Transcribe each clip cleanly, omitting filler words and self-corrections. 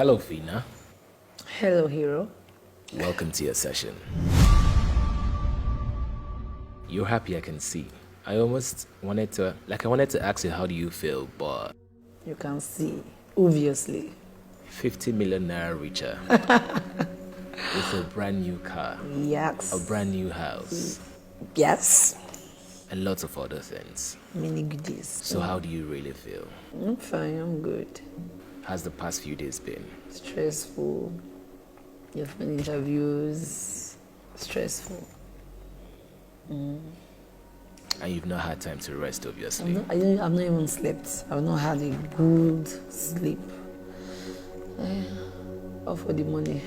Hello, Fina. Hello, hero. Welcome to your session. You're happy, I can see. I wanted to ask you, how do you feel, but You can see, obviously. 50 million naira richer with a brand new car, Yes. a brand new house, Yes. and lots of other things. Many goodies. So, how do you really feel? I'm fine, I'm good. How's the past few days been? Stressful. You've been interviews. Stressful. And you've not had time to rest, obviously. I've not even slept. I've not had a good sleep. All for the money.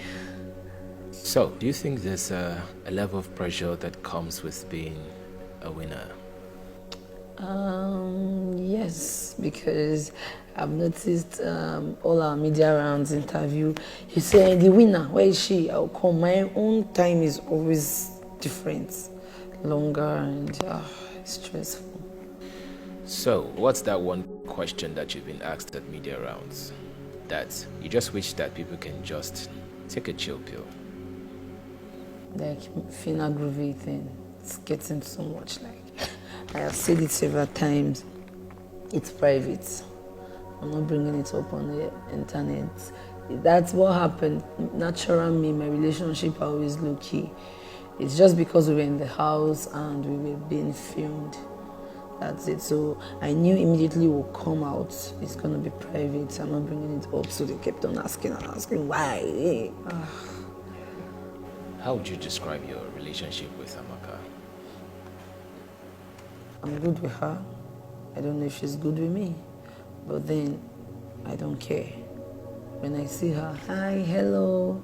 So, do you think there's a level of pressure that comes with being a winner? Yes, because I've noticed all our media rounds interview. You say the winner, where is she? I'll come. My own time is always different, longer, and it's stressful. So, what's that one question that you've been asked at media rounds that you just wish that people can just take a chill pill? Like Fina Groovy thing, it's getting so much. Like I have said it several times. It's private. I'm not bringing it up on the internet. That's what happened. Natural me, my relationship are always low key. It's just because we were in the house and we were being filmed. That's it. So I knew immediately it will come out. It's gonna be private. I'm not bringing it up. So they kept on asking and asking why. How would you describe your relationship with Amaka? I'm good with her. I don't know if she's good with me. But then I don't care. When I see her, hi, hello,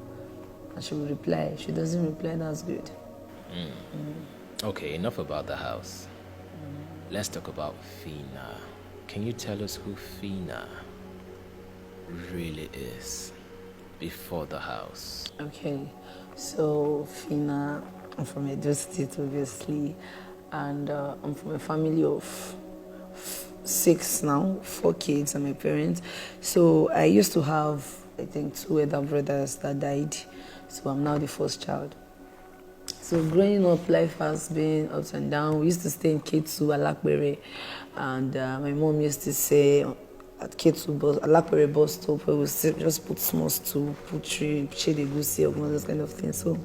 and she will reply. If she doesn't reply, that's good. Okay, enough about the house. Let's talk about Fina. Can you tell us who Fina really is before the house? Okay, so Fina, I'm from Edo State, obviously, and I'm from a family of 6 now, 4 kids and my parents. So I used to have, I think, 2 elder brothers that died. So I'm now the first child. So growing up, life has been ups and downs. We used to stay in Ketu, Alakbere, and my mom used to say at Ketu, Alakbere bus stop, where we just put small stool, put tree, shade egusi, or those kind of things. So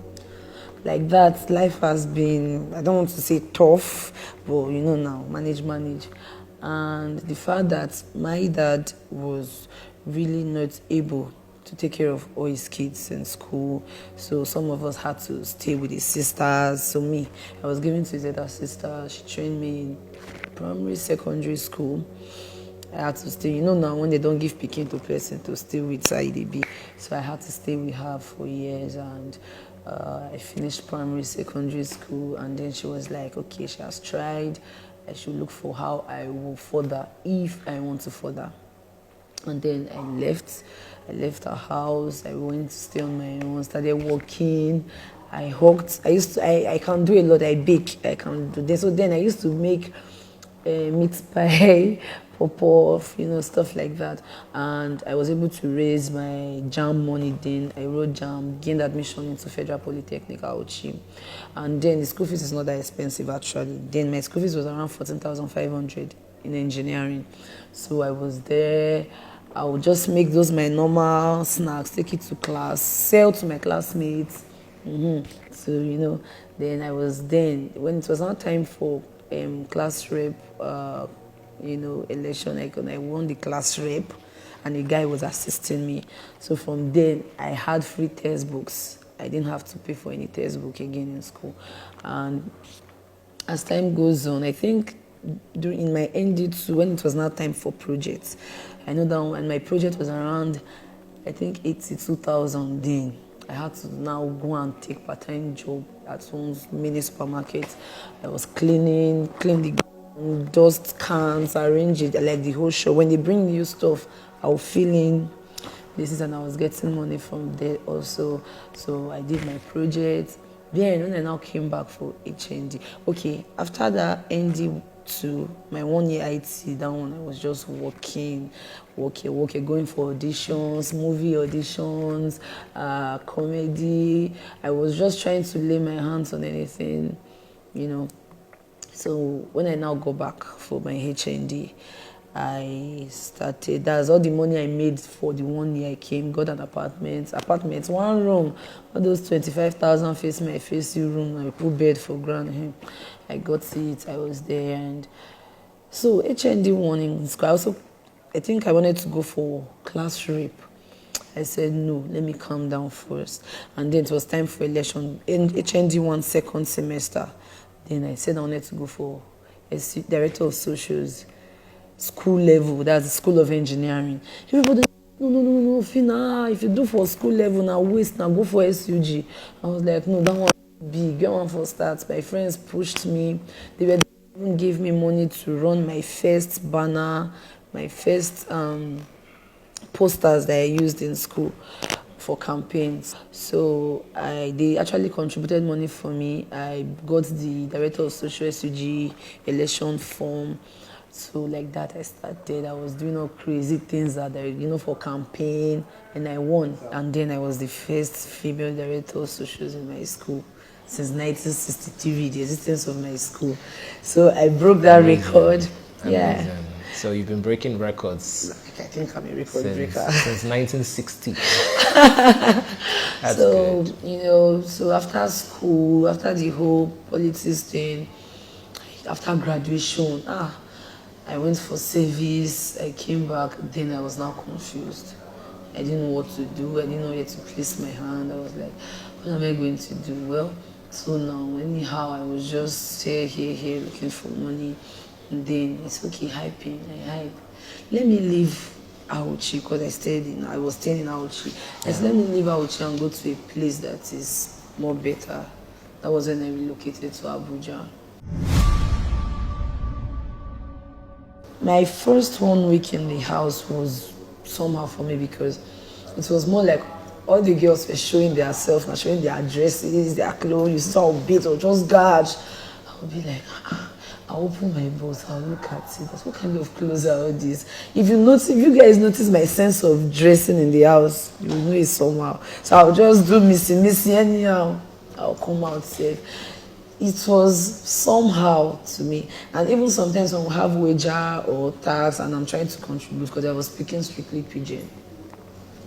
like that, life has been, I don't want to say tough, but you know now, manage. And the fact that my dad was really not able to take care of all his kids in school, so some of us had to stay with his sisters. So me, I was given to his elder sister. She trained me in primary, secondary school. I had to stay. You know now when they don't give pikin to person to stay with IDB, so I had to stay with her for years, and I finished primary, secondary school, and then she was like, okay, she has tried. I should look for how I will further if I want to further. And then I left her house. I went to stay on my own, started working. I hooked. I can do a lot. I bake. I can do this. So then I used to make meat pie, pop-off, stuff like that. And I was able to raise my JAMB money then. I wrote JAMB, gained admission into Federal Polytechnic, Auchi. And then the school fees is not that expensive actually. Then my school fees was around 14,500 in engineering. So I was there. I would just make those my normal snacks, take it to class, sell to my classmates. So, then when it was now time for class rep, election, I won the class rep, and the guy was assisting me. So from then, I had free textbooks. I didn't have to pay for any textbook again in school. And as time goes on, I think in my ND2, when it was now time for projects, I know that when my project was around, I think 82,000 then, I had to now go and take part-time job at one mini supermarket. I was clean the dust cans, arrange it, like the whole show. When they bring new stuff, I'll fill in places, and I was getting money from there also. So I did my project. Then when I now came back for HND, okay, after that ND to my 1 year IT, that one I was just working, going for auditions, movie auditions, comedy. I was just trying to lay my hands on anything, you know. So when I now go back for my HND, I started, that's all the money I made for the 1 year I came, got an apartment, 1 room, all those 25,000 face my face you room, I put bed for ground. I got it, I was there, and so HND one in school, I think I wanted to go for class rep. I said, no, let me calm down first. And then it was time for election, in HND one second semester. Then I said I wanted to go for Director of Socials, school level, that's the School of Engineering. Everybody, no, Fina, if you do for school level, now waste, now go for SUG. I was like, no, that one big, get one for start. My friends pushed me. They even gave me money to run my first banner, my first posters that I used in school for campaigns. So they actually contributed money for me. I got the Director of Social SUG election form. So like that I started. I was doing all crazy things that for campaign, and I won. And then I was the first female Director of Socials in my school since 1963, the existence of my school. So I broke that record. Yeah. So you've been breaking records. I think I'm a record breaker. Since 1960. That's so good. So after school, after the whole politics thing, after graduation, I went for service, I came back, then I was now confused. I didn't know what to do, I didn't know where to place my hand. I was like, what am I going to do? Well, so now, anyhow, I was just here, looking for money. And then it's okay, hyping, I hype. Let me leave Auchi, because I was staying in Auchi. I said, let me leave Auchi and go to a place that is more better. That was when I relocated to Abuja. My first 1 week in the house was somehow for me, because it was more like all the girls were showing themselves, now showing their dresses, their clothes, you saw a bit or just guards. I would be like, I'll open my box, I'll look at it. What kind of clothes are all these? If you guys notice my sense of dressing in the house, you will know it somehow. So I'll just do missy anyhow. I'll come out safe. It was somehow to me. And even sometimes when we have wager or tax and I'm trying to contribute, because I was speaking strictly pidgin,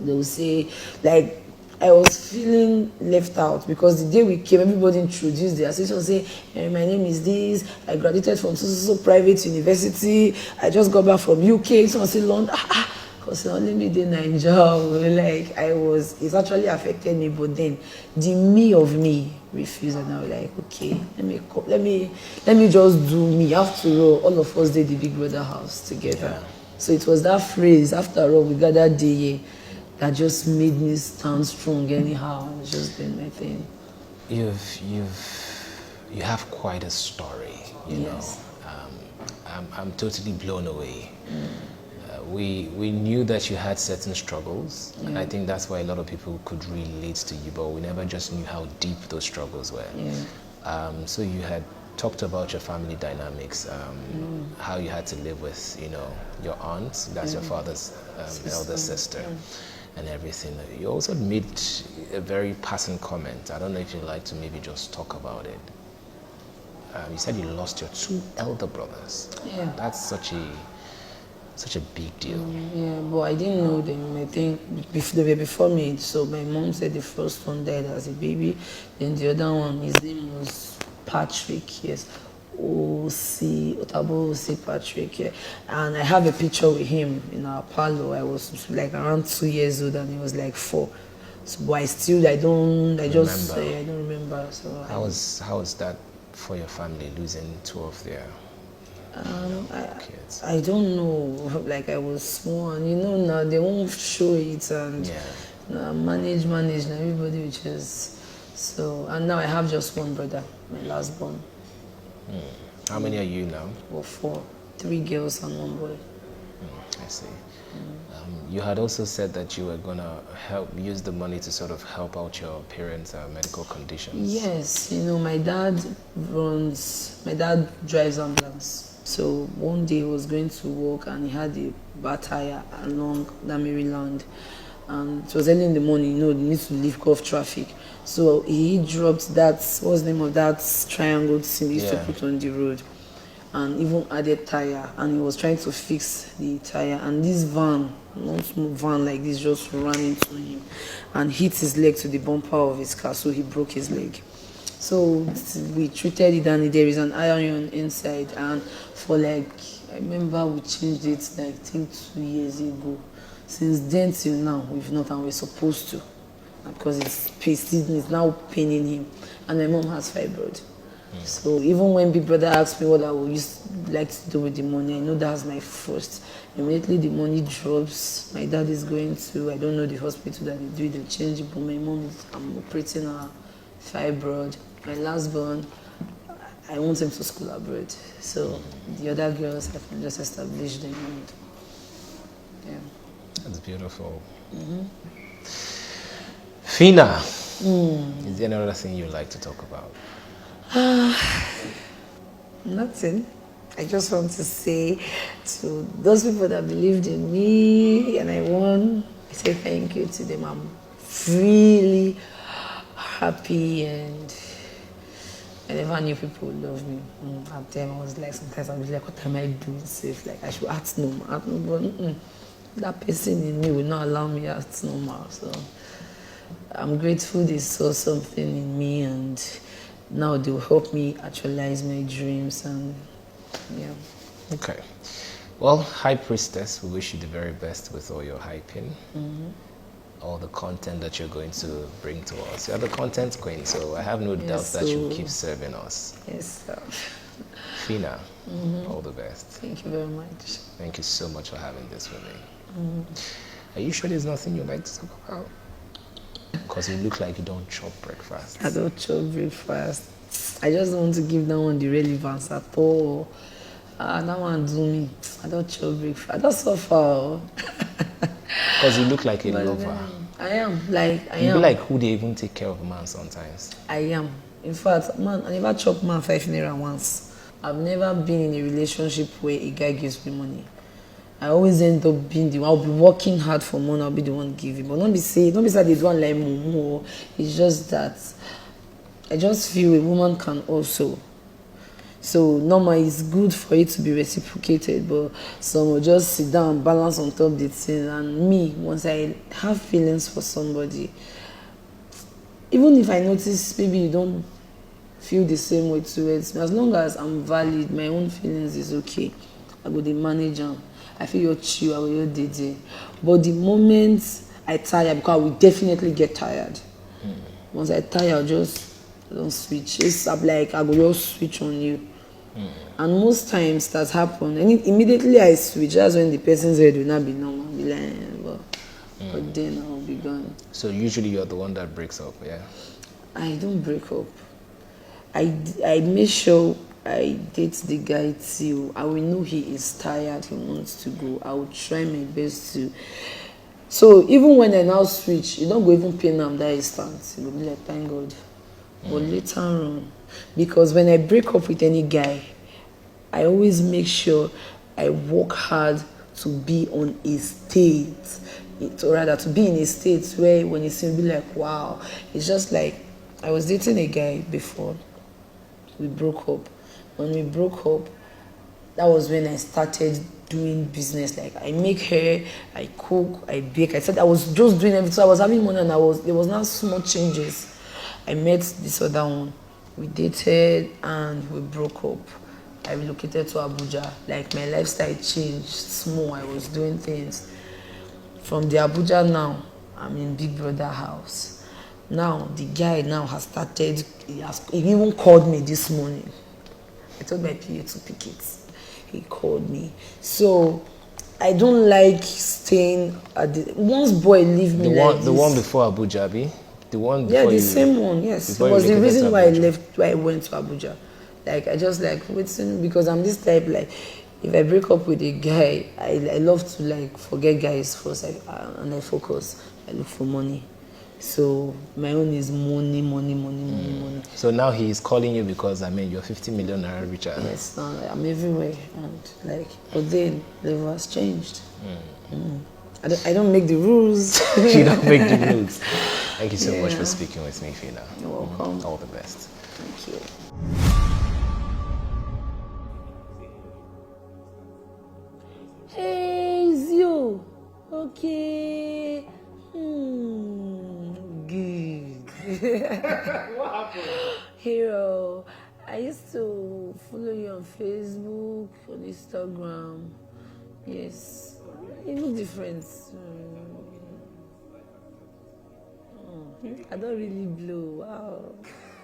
they will say, like, I was feeling left out, because the day we came, everybody introduced their association, say, hey, my name is this, I graduated from so private university, I just got back from UK, someone say London, because only me in Nigeria, like, it actually affected me, but then the me of me refused, and I was like, okay, let me just do me. After all of us did the Big Brother house together. Yeah. So it was that phrase, after all, we gathered day, that just made me stand strong anyhow. I was just doing my thing. You have quite a story, you yes. know. I'm totally blown away. We knew that you had certain struggles, and I think that's why a lot of people could relate to you, but we never just knew how deep those struggles were. Yeah. So you had talked about your family dynamics, how you had to live with, your aunt, that's your father's elder sister, and everything. You also made a very passing comment. I don't know if you'd like to maybe just talk about it. You said you lost your 2 elder brothers. Yeah. That's such a big deal. Yeah, but I didn't know them. I think they were before me. So my mom said the first one died as a baby. Then the other one, his name was Patrick, yes. Otabo O.C. Patrick, yeah. And I have a picture with him in our parlor. I was like around 2 years old and he was like 4. So, but I don't remember. So how was that for your family, losing 2 of their kids? I don't know. Like, I was small, and now they won't show it, and manage, and everybody, which is so. And now I have just one brother, my last born. How many are you now? Well, 4, 3 girls and 1 boy. I see. You had also said that you were gonna use the money to sort of help out your parents' medical conditions. Yes, my dad drives ambulance. So one day he was going to work and he had a bad tire along that Maryland. And it was early in the morning, you need to leave off traffic. So he dropped that, what's the name of that triangle thing he used to put on the road, and even added tire, and he was trying to fix the tire, and this van, one small van like this, just ran into him and hit his leg to the bumper of his car, so he broke his leg. So we treated it, and there is an iron inside, and for I remember we changed it I think 2 years ago. Since then till now, we've not, and we're supposed to, because it's now paining him, and my mom has fibroid. So even when Big Brother asked me what I would like to do with the money, I know that's my first. Immediately the money drops, my dad is going to, I don't know the hospital that they do, they change it, but my mom I'm operating a fibroid. My last born, I want him to school abroad. So the other girls, I can just establish them. And, yeah. That's beautiful. Fina, is there another thing you'd like to talk about? Nothing. I just want to say to those people that believed in me and I won, I say thank you to them. I'm really happy, and I never knew people would love me. At them, I was like, sometimes I'd be like, what am I doing safe? Like, I should act normal. But that person in me will not allow me to act normal. So I'm grateful they saw something in me, and now they will help me actualize my dreams. And yeah. Okay. Well, High Priestess, we wish you the very best with all your hyping. All the content that you're going to bring to us. You're the content queen, so I have no doubt that you'll keep serving us. Yes, sir. Fina, all the best. Thank you very much. Thank you so much for having this with me. Are you sure there's nothing you'd like to talk about? Because you look like you don't chop breakfast. I don't chop breakfast. I just don't want to give that one the relevance at all. That one do me. I don't chop breakfast. I don't suffer. Because you look like a lover. I am. I You am. look like who they even take care of a man sometimes. I am. In fact, man, I never chopped man 5 naira once. I've never been in a relationship where a guy gives me money. I always end up being the one. I'll be working hard for money. I'll be the one giving. But don't be say they don't like mumu. It's just that I just feel a woman can also. So normally it's good for it to be reciprocated, but some will just sit down, balance on top the thing. And me, once I have feelings for somebody, even if I notice maybe you don't feel the same way towards me, as long as I'm valid, my own feelings is okay. I go dey manage them. I feel you're chill, I will your day. But the moment I tire, because I will definitely get tired. Once I tire, I'll just don't switch. It's like I will just switch on you. And most times that's happened. And immediately I switch, that's when the person's head will not be normal. Be like, but then I'll be gone. So usually you're the one that breaks up, yeah? I don't break up. I make sure I date the guy till I will know he is tired, he wants to go. I will try my best to. So even when I now switch, you don't go even pay them that instant. You will be like, thank God. But later on, because when I break up with any guy, I always make sure I work hard to be on a state, or rather to be in a state where when you see me, be like, wow. It's just like I was dating a guy before we broke up. When we broke up, that was when I started doing business. Like I make hair, I cook, I bake. I said I was just doing everything. So I was having money, and there was now small changes. I met this other one. We dated and we broke up. I relocated to Abuja. Like my lifestyle changed small. I was doing things. From the Abuja now, I'm in Big Brother house. Now the guy now has started. He even called me this morning. I told my PA to pick it. He called me. So I don't like staying at the. Once boy leave me The one before Abuja, Abi? The one before the same one, yes. It was the reason why I left, why I went to Abuja. Like, I just like, waiting, because I'm this type, like, if I break up with a guy, I love to, like, forget guys first, and I focus. I look for money. So my own is money, money, money, money, money. So now he's calling you because I mean you're 50 million naira richer. Yes, now I'm everywhere, and like, but then level has changed. I don't make the rules. You don't make the rules. Thank you so much for speaking with me, Fina. You're welcome. All the best. Thank you. Hey, it's you. Okay. Good. What happened? Hero, I used to follow you on Facebook, on Instagram. Yes. You look different. I don't really blow. Wow.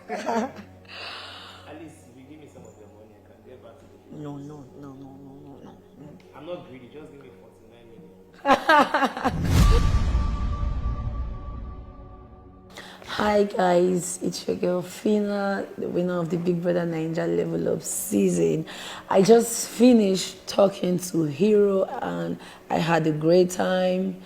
At least if you give me some of your money, I can get back to the. No. I'm not greedy, just give me 49 million. Hi guys, it's your girl Fina, the winner of the Big Brother Ninja Level Up season. I just finished talking to Hero and I had a great time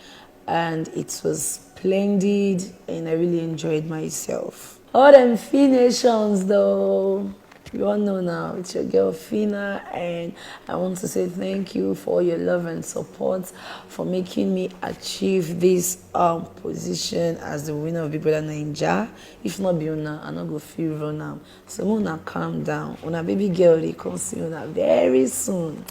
and it was splendid and I really enjoyed myself. All them Finations though. You all know now, it's your girl Fina, and I want to say thank you for all your love and support, for making me achieve this position as the winner of Big Brother Ninja. If not be una, I not go feel run now. So una calm down. Una baby girl, they come see una very soon.